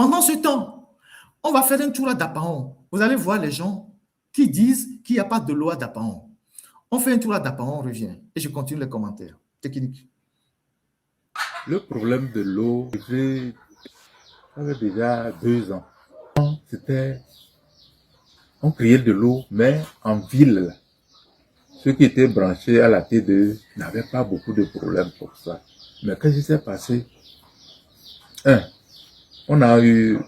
Pendant ce temps, on va faire un tour à Dapaon. Vous allez voir les gens qui disent qu'il n'y a pas de l'eau à Dapaon. On fait un tour à Dapaon, on revient. Et je continue les commentaires techniques. Le problème de l'eau, ça fait déjà 2 ans. C'était, on criait de l'eau, mais en ville, ceux qui étaient branchés à la T2 n'avaient pas beaucoup de problèmes pour ça. Mais qu'est-ce qui s'est passé? On a eu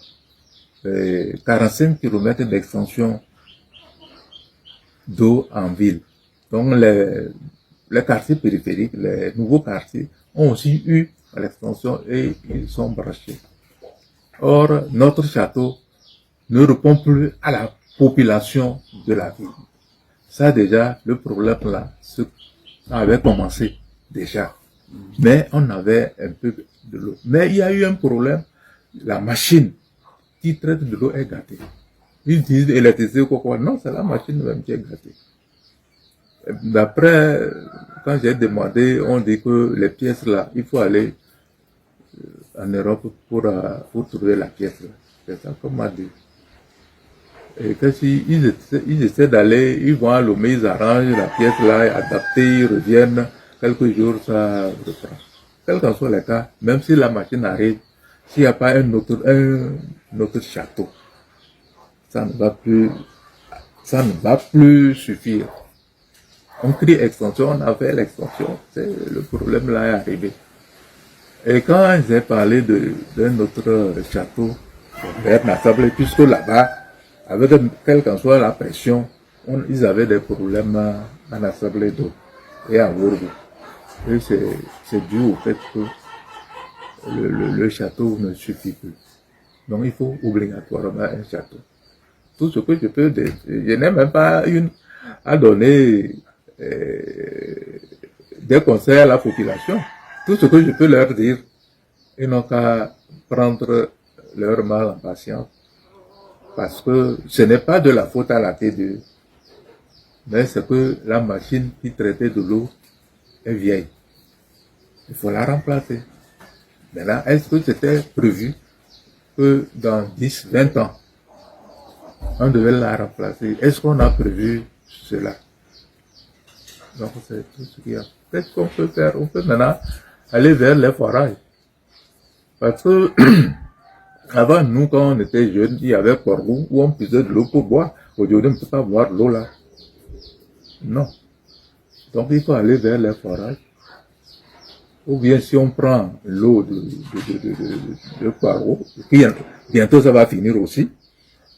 45 km d'extension d'eau en ville. Donc les quartiers périphériques, les nouveaux quartiers ont aussi eu l'extension et ils sont branchés. Or, notre château ne répond plus à la population de la ville. Ça déjà, le problème là, ça avait commencé déjà. Mais on avait un peu de l'eau. Mais il y a eu un problème, la machine qui traite de l'eau est gâtée. Ils disent électricité quoi. Non, c'est la machine même qui est gâtée. D'après, quand j'ai demandé, on dit que les pièces là, il faut aller en Europe pour trouver la pièce là. C'est ça qu'on m'a dit. Et ils essaient d'aller, ils vont à Lomé, ils arrangent la pièce là, adapter, ils reviennent, quelques jours, ça reprend. Quel qu'en soit le cas, même si la machine arrive, s'il n'y a pas un autre château, ça ne va plus suffire. On crie extension, on a fait l'extension, le problème là est arrivé. Et quand j'ai parlé d'un autre château, vers Nassablé, puisque là-bas, avec quelle qu'en soit la pression, ils avaient des problèmes à Nassablé d'eau et à Wurgu. Et c'est dû au fait que le château ne suffit plus. Donc il faut obligatoirement un château. Tout ce que je peux dire, je n'ai même pas à donner des conseils à la population. Tout ce que je peux leur dire, ils n'ont qu'à prendre leur mal en patience. Parce que ce n'est pas de la faute à la T2, mais c'est que la machine qui traitait de l'eau est vieille. Il faut la remplacer. Maintenant, est-ce que c'était prévu que dans 10, 20 ans, on devait la remplacer? Est-ce qu'on a prévu cela? Donc, c'est tout ce qu'il y a. Qu'est-ce qu'on peut faire? On peut maintenant aller vers les forages. Parce que, avant, nous, quand on était jeunes, il y avait Corgou où on puisait de l'eau pour boire. Aujourd'hui, on ne peut pas boire de l'eau là. Non. Donc, il faut aller vers les forages. Ou bien si on prend l'eau de Corgou, bientôt ça va finir aussi,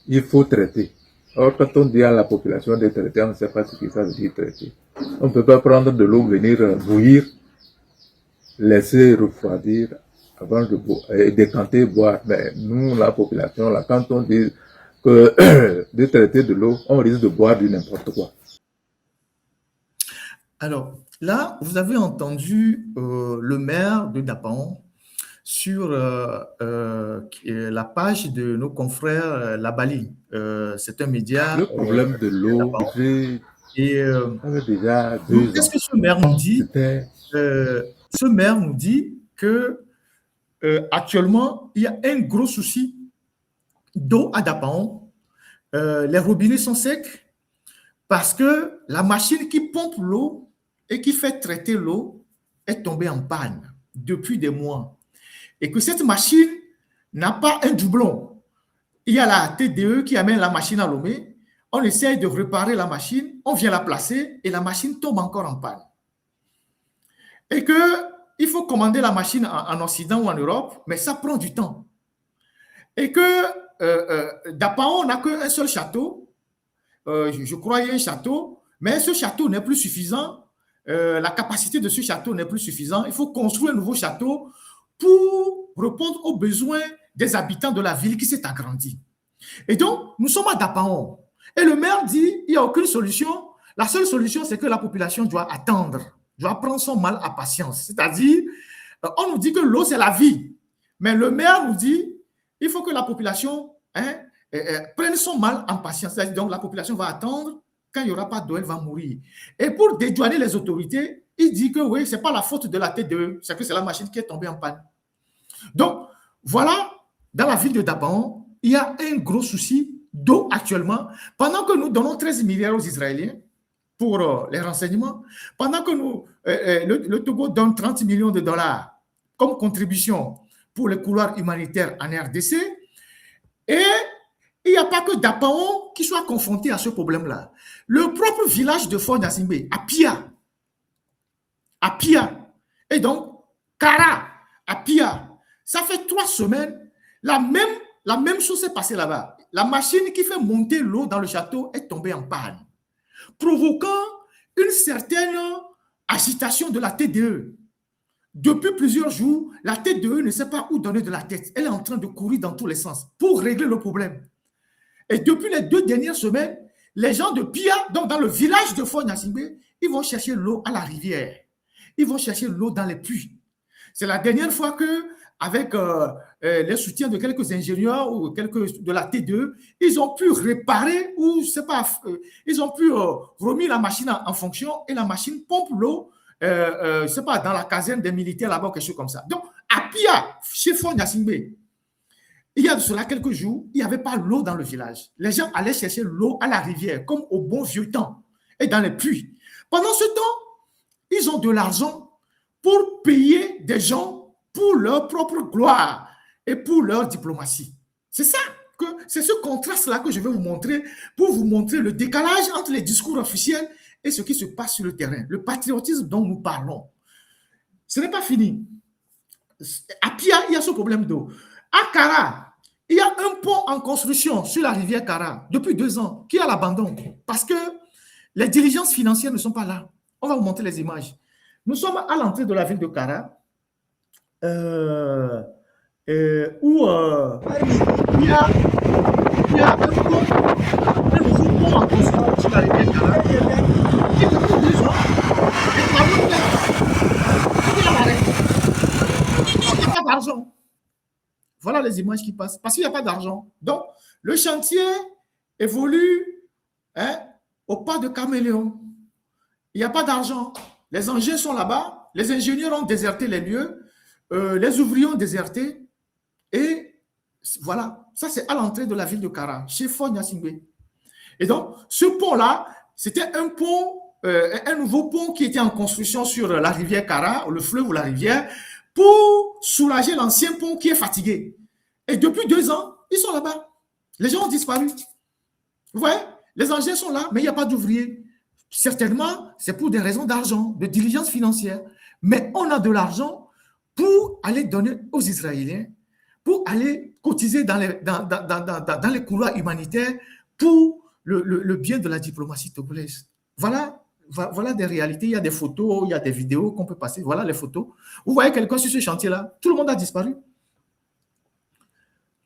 il faut traiter. Or, quand on dit à la population de traiter, on ne sait pas ce que ça veut dire traiter. On ne peut pas prendre de l'eau, venir bouillir, laisser refroidir, avant de décanter, boire. Mais nous, la population, là, quand on dit que de traiter de l'eau, on risque de boire du n'importe quoi. Alors, là, vous avez entendu le maire de Dapaon sur la page de nos confrères Labali. C'est un média. Le problème de l'eau, ça fait déjà 2 ans. Qu'est-ce que ce maire nous dit? Ce maire nous dit que actuellement, il y a un gros souci d'eau à Dapaon. Les robinets sont secs parce que la machine qui pompe l'eau et qui fait traiter l'eau est tombée en panne depuis des mois. Et que cette machine n'a pas un doublon. Il y a la TDE qui amène la machine à Lomé. On essaie de réparer la machine, on vient la placer et la machine tombe encore en panne. Et qu'il faut commander la machine en Occident ou en Europe, mais ça prend du temps. Et que Dapaon n'a qu'un seul château. Je crois qu'il y a un château, mais ce château n'est plus suffisant. La capacité de ce château n'est plus suffisante. Il faut construire un nouveau château pour répondre aux besoins des habitants de la ville qui s'est agrandie. Et donc, nous sommes à Dapaon. Et le maire dit qu'il n'y a aucune solution. La seule solution, c'est que la population doit attendre, doit prendre son mal à patience. C'est-à-dire, on nous dit que l'eau, c'est la vie. Mais le maire nous dit il faut que la population prenne son mal en patience. C'est-à-dire, donc, la population va attendre. Quand il n'y aura pas d'eau, elle va mourir. Et pour dédouaner les autorités, il dit que oui, ce n'est pas la faute de la TDE, c'est que c'est la machine qui est tombée en panne. Donc, voilà dans la ville de Dabaon, il y a un gros souci d'eau actuellement. Pendant que nous donnons 13 milliards aux Israéliens pour les renseignements, pendant que le Togo donne 30 millions de dollars comme contribution pour les couloirs humanitaires en RDC, et il n'y a pas que Dapaon qui soit confronté à ce problème-là. Le propre village de Fort Nassimbe, à Pia, et donc Kara, à Pia, ça fait 3 semaines, la même chose s'est passée là-bas. La machine qui fait monter l'eau dans le château est tombée en panne, provoquant une certaine agitation de la TDE. Depuis plusieurs jours, la TDE ne sait pas où donner de la tête. Elle est en train de courir dans tous les sens pour régler le problème. Et depuis les 2 dernières semaines, les gens de Pia, donc dans le village de Fort Nassimbe, ils vont chercher l'eau à la rivière. Ils vont chercher l'eau dans les puits. C'est la dernière fois que, avec les soutiens de quelques ingénieurs ou de la TDE, ils ont pu réparer ou, je sais pas, ils ont pu remettre la machine en fonction et la machine pompe l'eau, je sais pas, dans la caserne des militaires là-bas, quelque chose comme ça. Donc, à Pia, chez Fort Nassimbe, il y a de cela quelques jours, il n'y avait pas l'eau dans le village. Les gens allaient chercher l'eau à la rivière, comme au bon vieux temps, et dans les puits. Pendant ce temps, ils ont de l'argent pour payer des gens pour leur propre gloire et pour leur diplomatie. C'est ça, c'est ce contraste-là que je vais vous montrer pour vous montrer le décalage entre les discours officiels et ce qui se passe sur le terrain. Le patriotisme dont nous parlons. Ce n'est pas fini. À Pia, il y a ce problème d'eau. À Kara, il y a un pont en construction sur la rivière Kara depuis 2 ans qui est à l'abandon parce que les diligences financières ne sont pas là. On va vous montrer les images. Nous sommes à l'entrée de la ville de Kara où il y a un nouveau pont en construction sur la rivière Kara qui depuis 2 ans les travaux qui à l'arrêt. Il n'y a pas d'argent. Voilà les images qui passent, parce qu'il n'y a pas d'argent. Donc, le chantier évolue au pas de caméléon. Il n'y a pas d'argent. Les engins sont là-bas, les ingénieurs ont déserté les lieux, les ouvriers ont déserté, et voilà, ça c'est à l'entrée de la ville de Kara, chez Fort Nassimbe. Et donc, ce pont-là, c'était un pont, un nouveau pont qui était en construction sur la rivière Kara, le fleuve ou la rivière, pour soulager l'ancien pont qui est fatigué. Et depuis 2 ans, ils sont là-bas. Les gens ont disparu. Vous voyez, les engins sont là, mais il n'y a pas d'ouvriers. Certainement, c'est pour des raisons d'argent, de diligence financière. Mais on a de l'argent pour aller donner aux Israéliens, pour aller cotiser dans les couloirs humanitaires pour le bien de la diplomatie togolaise. Voilà des réalités. Il y a des photos, il y a des vidéos qu'on peut passer. Voilà les photos. Vous voyez quelqu'un sur ce chantier-là, tout le monde a disparu.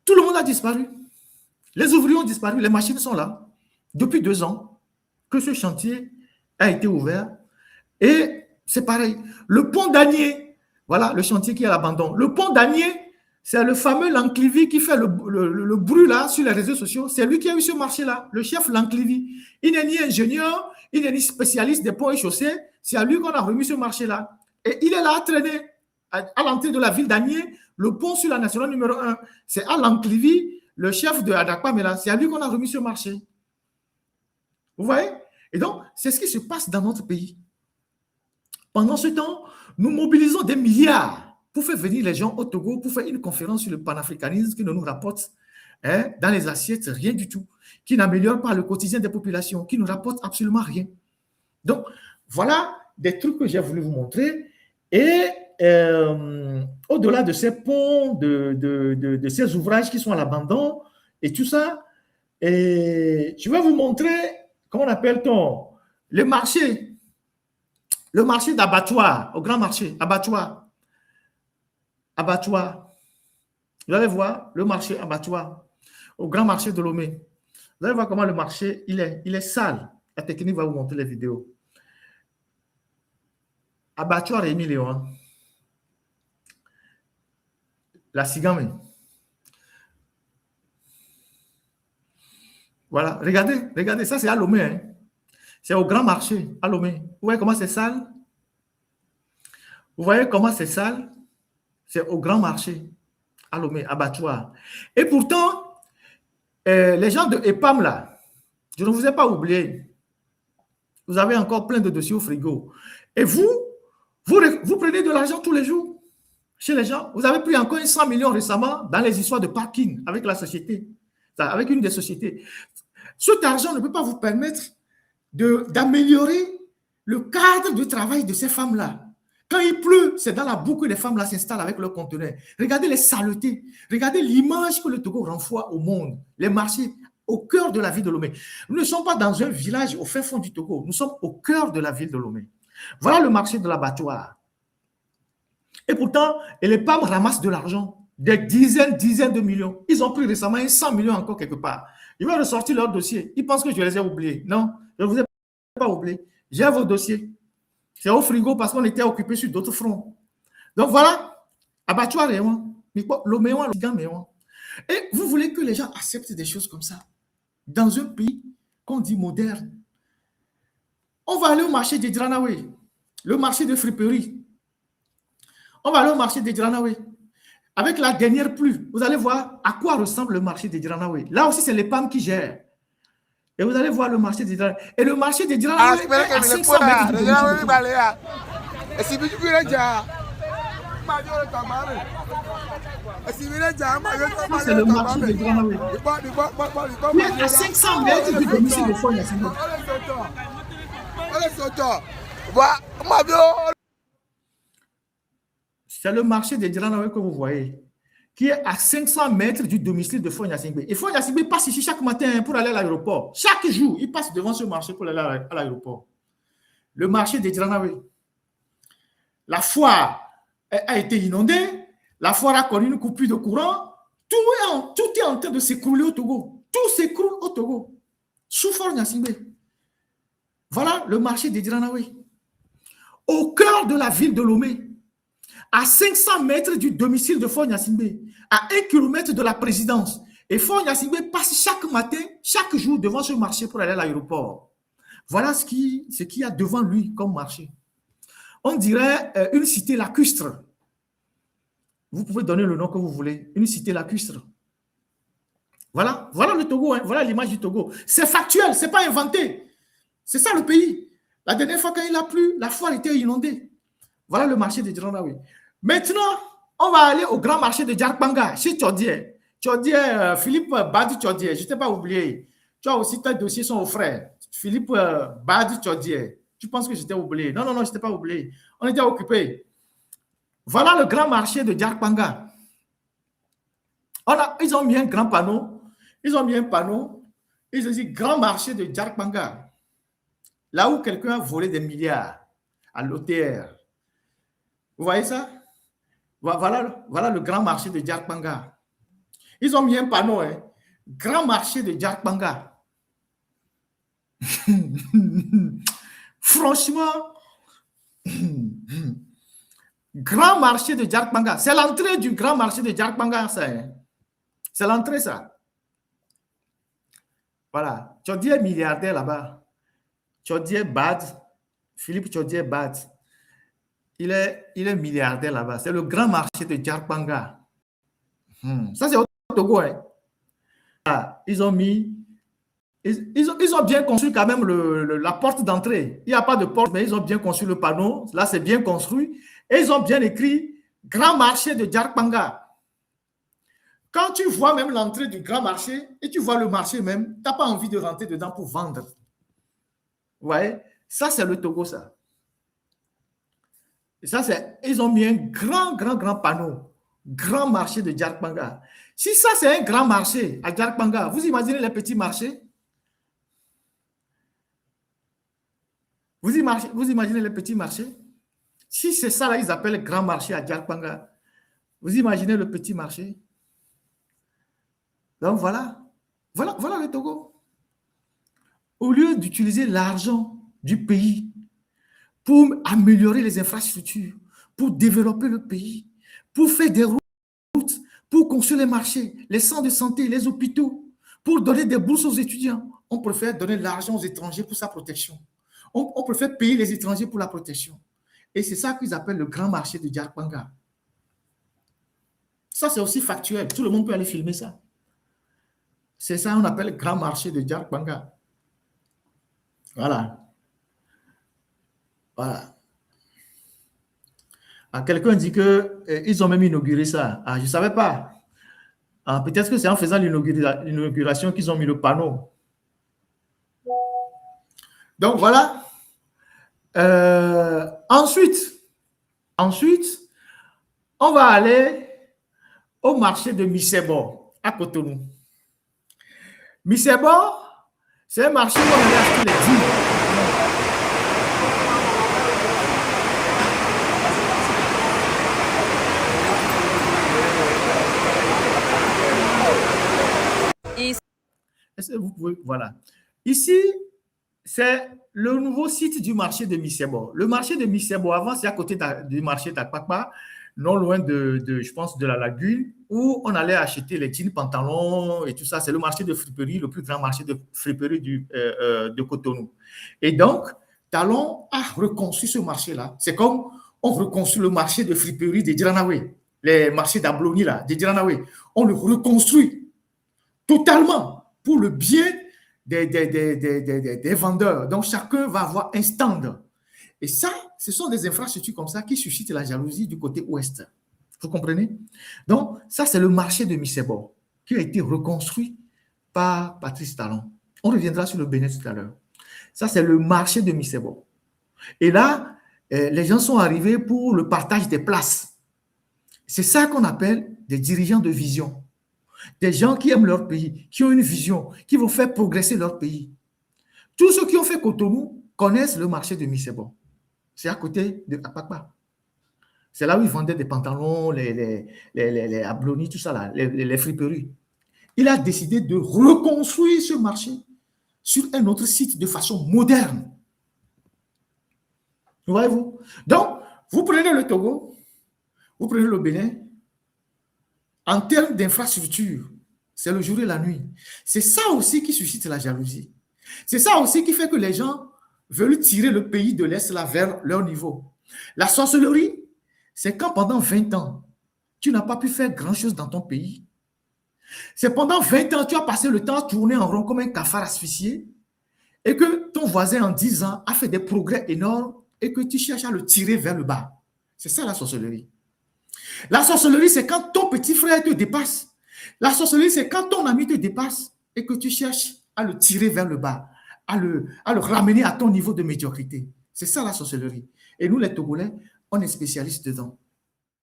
Tout le monde a disparu. Les ouvriers ont disparu, les machines sont là. Depuis 2 ans que ce chantier a été ouvert. Et c'est pareil. Le pont d'Anier, voilà le chantier qui est à l'abandon. Le pont d'Anier, c'est le fameux Lanclivi qui fait le bruit là sur les réseaux sociaux. C'est lui qui a eu ce marché-là, le chef Lanclivi. Il n'est ni ingénieur, il n'est ni spécialiste des ponts et chaussées. C'est à lui qu'on a remis ce marché-là. Et il est là à traîner à l'entrée de la ville d'Anier, le pont sur la nationale numéro 1. C'est à Lanclivi, le chef de Adakpa, mais là, c'est à lui qu'on a remis ce marché. Vous voyez? Et donc, c'est ce qui se passe dans notre pays. Pendant ce temps, nous mobilisons des milliards pour faire venir les gens au Togo, pour faire une conférence sur le panafricanisme qui ne nous rapporte dans les assiettes rien du tout, qui n'améliore pas le quotidien des populations, qui ne rapporte absolument rien. Donc, voilà des trucs que j'ai voulu vous montrer. Et au-delà de ces ponts, de ces ouvrages qui sont à l'abandon et tout ça, et je vais vous montrer, comment appelle-t-on, le marché d'abattoir, au grand marché, abattoir. Vous allez voir le marché abattoir, au grand marché de Lomé. Vous allez voir comment le marché, il est sale. La technique va vous montrer les vidéos. Abattoir Rémi Léon. La Cigame. Voilà, regardez, ça c'est à Lomé. Hein. C'est au grand marché, à Lomé. Vous voyez comment c'est sale? Vous voyez comment c'est sale? C'est au grand marché. à Lomé, abattoir. Et pourtant, les gens de EPAM, là, je ne vous ai pas oublié. Vous avez encore plein de dossiers au frigo. Et vous prenez de l'argent tous les jours chez les gens. Vous avez pris encore 100 millions récemment dans les histoires de parking avec la société, avec une des sociétés. Cet argent ne peut pas vous permettre d'améliorer le cadre de travail de ces femmes-là. Quand il pleut, c'est dans la boue que les femmes-là s'installent avec leurs conteneurs. Regardez les saletés. Regardez l'image que le Togo renvoie au monde. Les marchés au cœur de la ville de Lomé. Nous ne sommes pas dans un village au fin fond du Togo. Nous sommes au cœur de la ville de Lomé. Voilà le marché de l'abattoir. Et pourtant, les PAM ramassent de l'argent, des dizaines de millions. Ils ont pris récemment 100 millions encore quelque part. Ils vont ressortir leur dossier. Ils pensent que je les ai oubliés. Non, je ne vous ai pas oubliés. J'ai vos dossiers. C'est au frigo parce qu'on était occupé sur d'autres fronts. Donc voilà, abattoir et l'Oméon, et vous voulez que les gens acceptent des choses comme ça dans un pays qu'on dit moderne. On va aller au marché de Dranaway, le marché de friperie. On va aller au marché de Dranaway. Avec la dernière pluie, vous allez voir à quoi ressemble le marché de Dranaway. Là aussi, c'est les PAM qui gèrent. Et vous allez voir le marché de Dranaway. Et le marché de Dranaway est à 500 mètres de c'est le marché de Dranaway. Il est à 500 mètres du domicile de Foy Gnassingbé. C'est le marché de Dranaway que vous voyez, qui est à 500 mètres du domicile de Foy Gnassingbé. Et Foy Gnassingbé passe ici chaque matin pour aller à l'aéroport. Chaque jour, il passe devant ce marché pour aller à l'aéroport. Le marché de Dranaway. La foire a été inondée. La foire a connu une coupure de courant. Tout est en train de s'écrouler au Togo. Tout s'écroule au Togo. Sous Foy Gnassingbé. Voilà le marché de Dranaway. Au cœur de la ville de Lomé. À 500 mètres du domicile de Foy Gnassingbé, à 1 kilomètre de la présidence. Et Foy Gnassingbé passe chaque matin, chaque jour devant ce marché pour aller à l'aéroport. Voilà ce qu'il y a devant lui comme marché. On dirait une cité lacustre. Vous pouvez donner le nom que vous voulez. Une cité lacustre. Voilà le Togo, hein. Voilà l'image du Togo. C'est factuel, ce n'est pas inventé. C'est ça le pays. La dernière fois, quand il a plu, la foire était inondée. Voilà le marché de Dranaway. Maintenant, on va aller au grand marché de Djarkpanga, chez Tchodier. Tchodier, Philippe Badi Tchodier, je ne t'ai pas oublié. Tu as aussi tes dossiers sont aux frères. Philippe Badi Tchodier. Tu penses que j'étais oublié? Non, je ne t'ai pas oublié. On était occupés. Voilà le grand marché de Djarkpanga. Ils ont mis un grand panneau. Ils ont mis un panneau. Ils ont dit grand marché de Djarkpanga. Là où quelqu'un a volé des milliards à l'OTR. Vous voyez ça? Voilà le grand marché de Djarkpanga. Ils ont mis un panneau, hein. Grand marché de Djarkpanga. Franchement, grand marché de Djarkpanga. C'est l'entrée du grand marché de Djarkpanga, ça. Hein. C'est l'entrée, ça. Voilà. Tchodier est milliardaire là-bas. Tchodier Bad, Philippe Tchodier Bad. Il est milliardaire là-bas. C'est le grand marché de Djarkpanga. Ça, c'est au Togo. Hein. Ils ont bien construit quand même la porte d'entrée. Il n'y a pas de porte, mais ils ont bien construit le panneau. Là, c'est bien construit. Et ils ont bien écrit grand marché de Djarkpanga. Quand tu vois même l'entrée du grand marché et tu vois le marché même, tu n'as pas envie de rentrer dedans pour vendre. Vous voyez? Ça, c'est le Togo, ça. Et ça, ils ont mis un grand panneau. Grand marché de Djarkpanga. Si ça, c'est un grand marché à Djarkpanga, vous imaginez les petits marchés? Vous imaginez les petits marchés? Si c'est ça, là, ils appellent grand marché à Djarkpanga. Vous imaginez le petit marché? Donc, voilà le Togo. Au lieu d'utiliser l'argent du pays pour améliorer les infrastructures, pour développer le pays, pour faire des routes, pour construire les marchés, les centres de santé, les hôpitaux, pour donner des bourses aux étudiants, on préfère donner l'argent aux étrangers pour sa protection. On préfère payer les étrangers pour la protection. Et c'est ça qu'ils appellent le grand marché de Djarkpanga. Ça, c'est aussi factuel. Tout le monde peut aller filmer ça. C'est ça qu'on appelle le grand marché de Djarkbanga. Voilà. Voilà. Ah, quelqu'un dit qu'ils ont même inauguré ça. Ah, je ne savais pas. Ah, peut-être que c'est en faisant l'inauguration qu'ils ont mis le panneau. Donc, voilà. Ensuite, on va aller au marché de Missebo, à Cotonou. Missebo, c'est un marché où on allait acheter les dîmes. Vous pouvez, voilà. Ici, c'est le nouveau site du marché de Missebo. Le marché de Missebo, avant, c'est à côté du marché d'Akpakpa, non loin je pense, de la lagune, où on allait acheter les jeans, pantalons et tout ça. C'est le marché de friperie, le plus grand marché de friperie de Cotonou. Et donc, Talon a reconstruit ce marché-là. C'est comme on reconstruit le marché de friperie de Djiranawe, les marchés d'Abloni, là, de Djiranawe. On le reconstruit totalement pour le bien des vendeurs. Donc, chacun va avoir un stand. Et ça, ce sont des infrastructures comme ça qui suscitent la jalousie du côté ouest. Vous comprenez? Donc, ça, c'est le marché de Missebo qui a été reconstruit par Patrice Talon. On reviendra sur le Bénin tout à l'heure. Ça, c'est le marché de Missebo. Et là, les gens sont arrivés pour le partage des places. C'est ça qu'on appelle des dirigeants de vision. Des gens qui aiment leur pays, qui ont une vision, qui vont faire progresser leur pays. Tous ceux qui ont fait Cotonou connaissent le marché de Missebo. C'est à côté de Apakpa. C'est là où ils vendaient des pantalons, les ablonis, tout ça, là, les friperies. Il a décidé de reconstruire ce marché sur un autre site de façon moderne. Voyez-vous? Donc, vous prenez le Togo, vous prenez le Bénin, en termes d'infrastructure, c'est le jour et la nuit. C'est ça aussi qui suscite la jalousie. C'est ça aussi qui fait que les gens veulent tirer le pays de l'Est là vers leur niveau. La sorcellerie, c'est quand pendant 20 ans, tu n'as pas pu faire grand-chose dans ton pays. C'est pendant 20 ans, tu as passé le temps à tourner en rond comme un cafard asphyxié et que ton voisin en 10 ans a fait des progrès énormes et que tu cherches à le tirer vers le bas. C'est ça la sorcellerie. La sorcellerie, c'est quand ton petit frère te dépasse. La sorcellerie, c'est quand ton ami te dépasse et que tu cherches à le tirer vers le bas, à le ramener à ton niveau de médiocrité. C'est ça la sorcellerie. Et nous, les Togolais, on est spécialistes dedans.